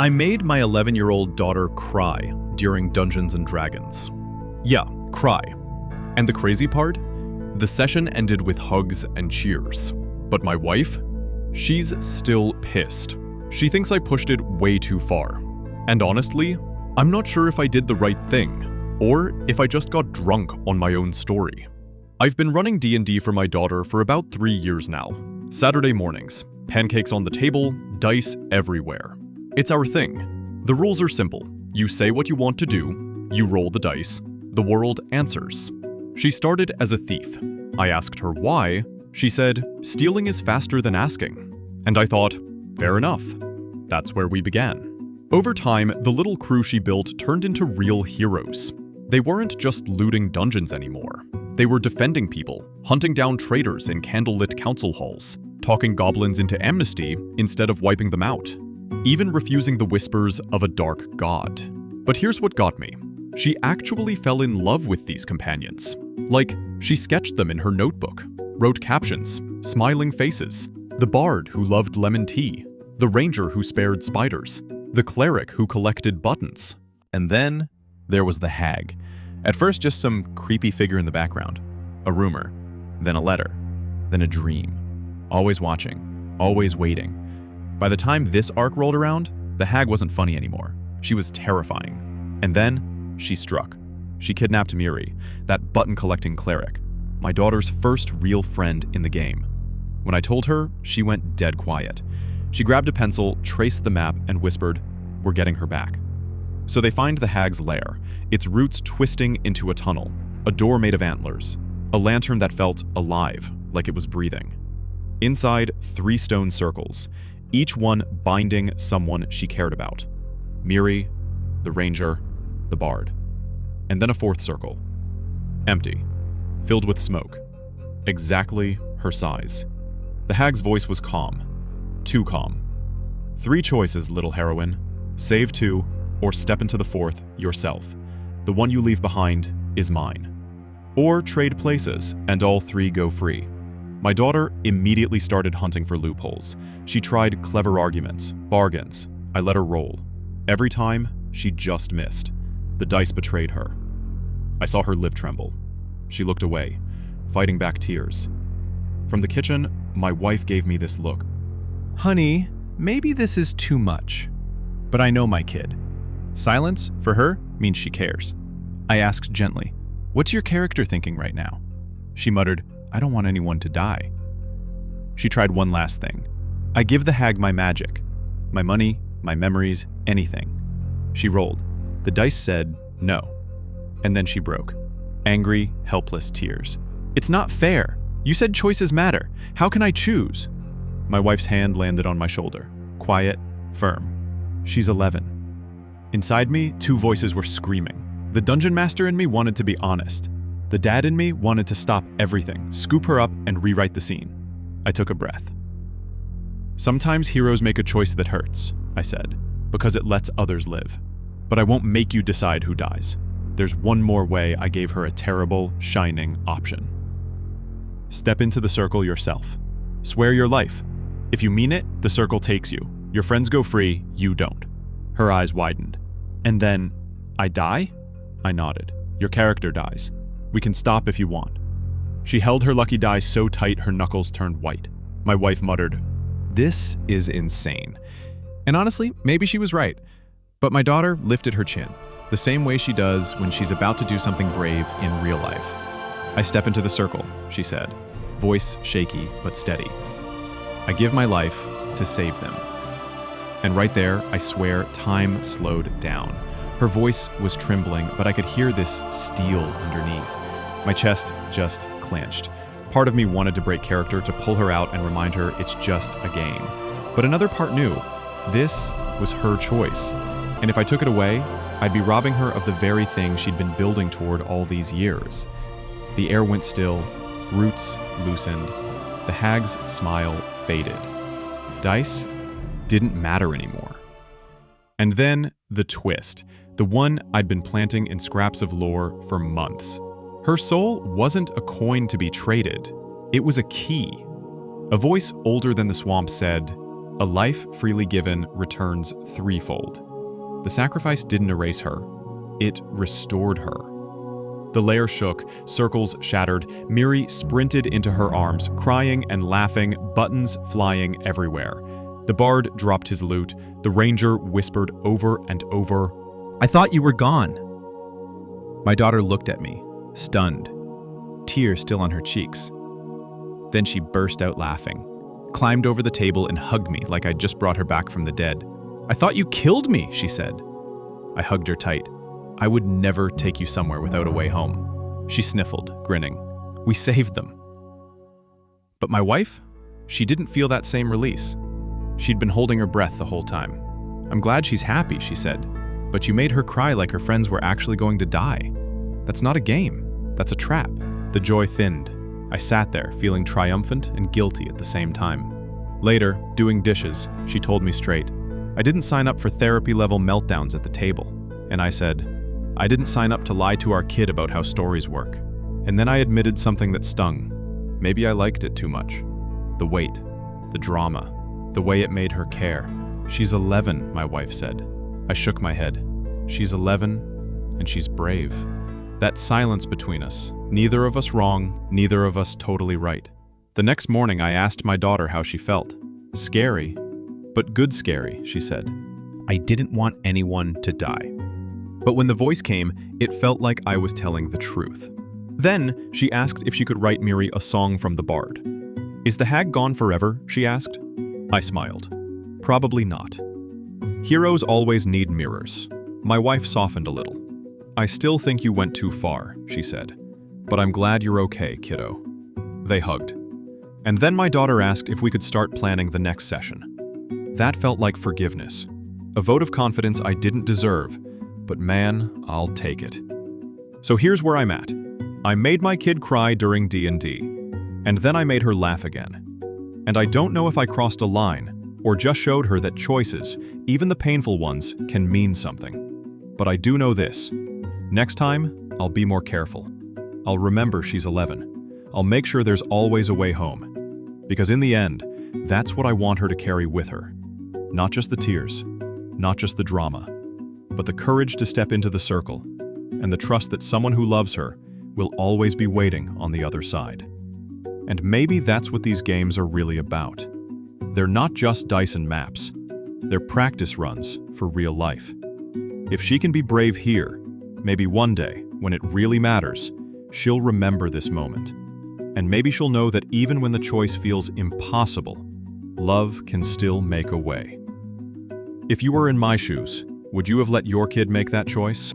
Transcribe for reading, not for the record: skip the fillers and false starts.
I made my 11-year-old daughter cry during Dungeons & Dragons. Yeah, cry. And the crazy part? The session ended with hugs and cheers. But my wife? She's still pissed. She thinks I pushed it way too far. And honestly, I'm not sure if I did the right thing, or if I just got drunk on my own story. I've been running D&D for my daughter for about 3 years now. Saturday mornings, pancakes on the table, dice everywhere. It's our thing. The rules are simple. You say what you want to do, you roll the dice, the world answers. She started as a thief. I asked her why. She said, stealing is faster than asking. And I thought, fair enough. That's where we began. Over time, the little crew she built turned into real heroes. They weren't just looting dungeons anymore. They were defending people, hunting down traitors in candlelit council halls, talking goblins into amnesty instead of wiping them out, even refusing the whispers of a dark god. But here's what got me. She actually fell in love with these companions. Like, she sketched them in her notebook, wrote captions, smiling faces, the bard who loved lemon tea, the ranger who spared spiders, the cleric who collected buttons. And then there was the hag. At first, just some creepy figure in the background. A rumor, then a letter, then a dream. Always watching, always waiting. By the time this arc rolled around, the hag wasn't funny anymore. She was terrifying. And then she struck. She kidnapped Miri, that button-collecting cleric, my daughter's first real friend in the game. When I told her, she went dead quiet. She grabbed a pencil, traced the map, and whispered, "We're getting her back." So they find the hag's lair, its roots twisting into a tunnel, a door made of antlers, a lantern that felt alive, like it was breathing. Inside, 3 stone circles, each one binding someone she cared about. Miri, the ranger, the bard. And then a 4th circle. Empty, filled with smoke. Exactly her size. The hag's voice was calm. Too calm. 3 choices, little heroine. Save 2, or step into the 4th yourself. The one you leave behind is mine. Or trade places, and all 3 go free. My daughter immediately started hunting for loopholes. She tried clever arguments, bargains. I let her roll. Every time, she just missed. The dice betrayed her. I saw her lip tremble. She looked away, fighting back tears. From the kitchen, my wife gave me this look. Honey, maybe this is too much. But I know my kid. Silence, for her, means she cares. I asked gently, "What's your character thinking right now?" She muttered, "I don't want anyone to die." She tried one last thing. I give the hag my magic. My money, my memories, anything. She rolled. The dice said no. And then she broke. Angry, helpless tears. "It's not fair. You said choices matter. How can I choose?" My wife's hand landed on my shoulder. Quiet, firm. She's 11. Inside me, 2 voices were screaming. The dungeon master in me wanted to be honest. The dad in me wanted to stop everything, scoop her up, and rewrite the scene. I took a breath. "Sometimes heroes make a choice that hurts," I said, "because it lets others live. But I won't make you decide who dies. There's one more way." I gave her a terrible, shining option. "Step into the circle yourself. Swear your life. If you mean it, the circle takes you. Your friends go free, you don't." Her eyes widened. "And then, I die?" I nodded. "Your character dies. We can stop if you want." She held her lucky die so tight her knuckles turned white. My wife muttered, "This is insane." And honestly, maybe she was right. But my daughter lifted her chin, the same way she does when she's about to do something brave in real life. "I step into the circle," she said, voice shaky but steady. "I give my life to save them." And right there, I swear, time slowed down. Her voice was trembling, but I could hear this steel underneath. My chest just clenched. Part of me wanted to break character, to pull her out and remind her it's just a game. But another part knew this was her choice. And if I took it away, I'd be robbing her of the very thing she'd been building toward all these years. The air went still, roots loosened, the hag's smile faded. Dice didn't matter anymore. And then the twist, the one I'd been planting in scraps of lore for months. Her soul wasn't a coin to be traded. It was a key. A voice older than the swamp said, A life freely given returns threefold. The sacrifice didn't erase her. It restored her. The lair shook, circles shattered. Miri sprinted into her arms, crying and laughing, buttons flying everywhere. The bard dropped his lute. The ranger whispered over and over, "I thought you were gone." My daughter looked at me, stunned, tears still on her cheeks. Then she burst out laughing, climbed over the table and hugged me like I'd just brought her back from the dead. "I thought you killed me," she said. I hugged her tight. "I would never take you somewhere without a way home." She sniffled, grinning. "We saved them." But my wife? She didn't feel that same release. She'd been holding her breath the whole time. "I'm glad she's happy," she said. "But you made her cry like her friends were actually going to die. That's not a game. That's a trap." The joy thinned. I sat there, feeling triumphant and guilty at the same time. Later, doing dishes, she told me straight, "I didn't sign up for therapy-level meltdowns at the table." And I said, "I didn't sign up to lie to our kid about how stories work." And then I admitted something that stung. Maybe I liked it too much. The weight, the drama, the way it made her care. "She's 11, my wife said. I shook my head. "She's 11, and she's brave." That silence between us, neither of us wrong, neither of us totally right. The next morning I asked my daughter how she felt. "Scary, but good scary," she said. I didn't want anyone to die. But when the voice came, it felt like I was telling the truth. Then she asked if she could write Miri a song from the bard. "Is the hag gone forever?" she asked. I smiled. "Probably not. Heroes always need mirrors." My wife softened a little. "I still think you went too far," she said. "But I'm glad you're okay, kiddo." They hugged. And then my daughter asked if we could start planning the next session. That felt like forgiveness. A vote of confidence I didn't deserve, but man, I'll take it. So here's where I'm at. I made my kid cry during D&D, and then I made her laugh again. And I don't know if I crossed a line, or just showed her that choices, even the painful ones, can mean something. But I do know this. Next time, I'll be more careful. I'll remember she's 11. I'll make sure there's always a way home. Because in the end, that's what I want her to carry with her. Not just the tears, not just the drama, but the courage to step into the circle, and the trust that someone who loves her will always be waiting on the other side. And maybe that's what these games are really about. They're not just dice and maps. They're practice runs for real life. If she can be brave here, maybe one day, when it really matters, she'll remember this moment. And maybe she'll know that even when the choice feels impossible, love can still make a way. If you were in my shoes, would you have let your kid make that choice?